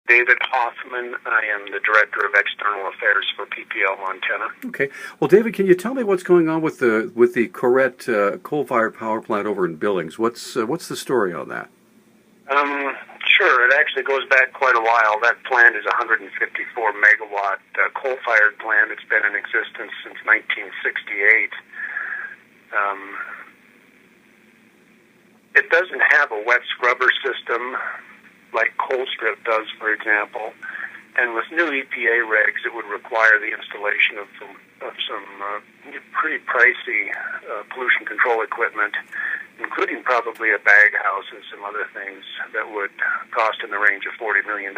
David Hoffman. I am the Director of External Affairs for PPL Montana. Okay. Well, David, can you tell me what's going on with the Corrette coal-fired power plant over in Billings? What's the story on that? Sure. It actually goes back quite a while. That plant is a 154 megawatt coal-fired plant. It's been in existence since 1968. It doesn't have a wet scrubber system like Colstrip does, for example. And with new EPA regs, it would require the installation of some pretty pricey pollution control equipment, including probably a bag house and some other things that would cost in the range of $40 million.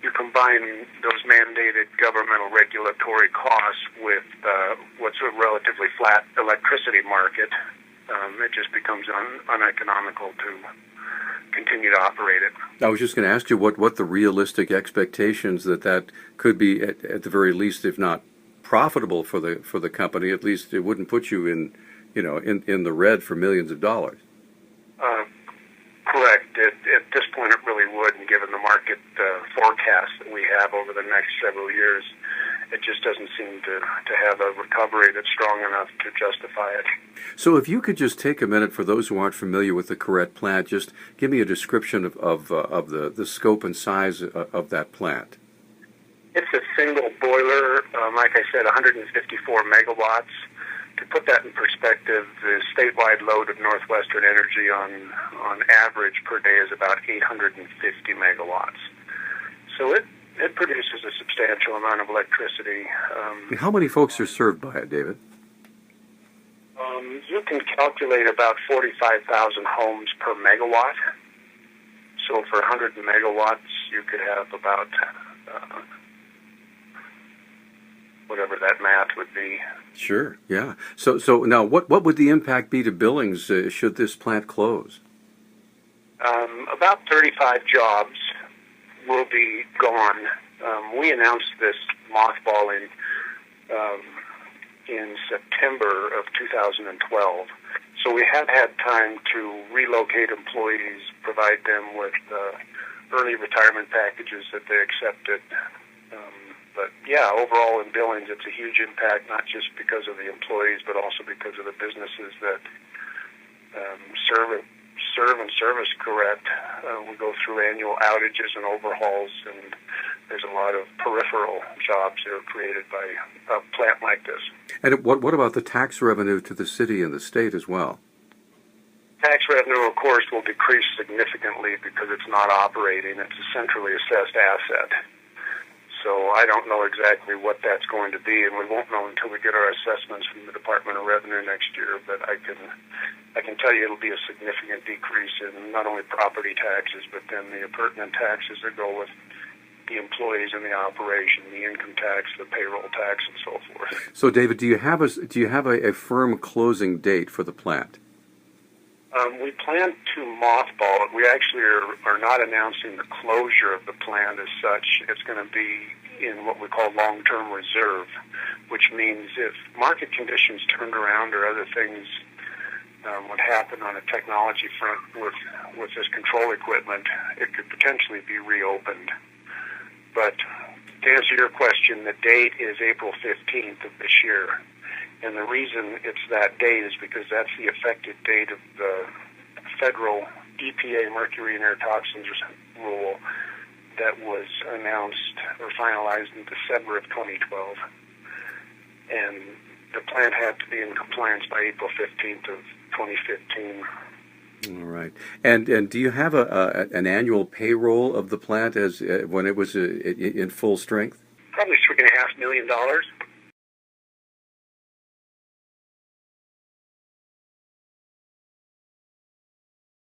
You combine those mandated governmental regulatory costs with what's a relatively flat electricity market, it just becomes uneconomical to continue to operate it. I was just going to ask you what the realistic expectations that could be at the very least, if not profitable for the company. At least it wouldn't put you in the red for millions of dollars. Correct. At this point, it really would, and given the market forecast that we have over the next several years, it just doesn't seem to have a recovery that's strong enough to justify it. So if you could just take a minute, for those who aren't familiar with the Corrette plant, just give me a description of the scope and size of that plant. It's a single boiler, like I said, 154 megawatts. To put that in perspective, the statewide load of Northwestern Energy on average per day is about 850 megawatts. So it produces a substantial amount of electricity. How many folks are served by it, David? You can calculate about 45,000 homes per megawatt. So for 100 megawatts, you could have about whatever that math would be. Sure, yeah. So now, what would the impact be to Billings should this plant close? About 35 jobs will be gone. We announced this mothballing in September of 2012. So we have had time to relocate employees, provide them with early retirement packages that they accepted. But yeah, overall in Billings, it's a huge impact, not just because of the employees, but also because of the businesses that serve and service Corrette. We go through annual outages and overhauls, and there's a lot of peripheral jobs that are created by a plant like this. And what about the tax revenue to the city and the state as well? Tax revenue, of course, will decrease significantly because it's not operating. It's a centrally assessed asset. So I don't know exactly what that's going to be, and we won't know until we get our assessments from the Department of Revenue next year. But I can tell you it'll be a significant decrease in not only property taxes, but then the appurtenant taxes that go with the employees in the operation, the income tax, the payroll tax, and so forth. So, David, do you have a firm closing date for the plant? We plan to mothball it. We actually are not announcing the closure of the plant as such. It's going to be in what we call long-term reserve, which means if market conditions turned around or other things would happen on a technology front with this control equipment, it could potentially be reopened. But to answer your question, the date is April 15th of this year. And the reason it's that date is because that's the effective date of the federal EPA mercury and air toxins rule that was announced or finalized in December of 2012. And the plant had to be in compliance by April 15th of 2015. All right. And do you have an annual payroll of the plant as when it was in full strength? Probably $3.5 million.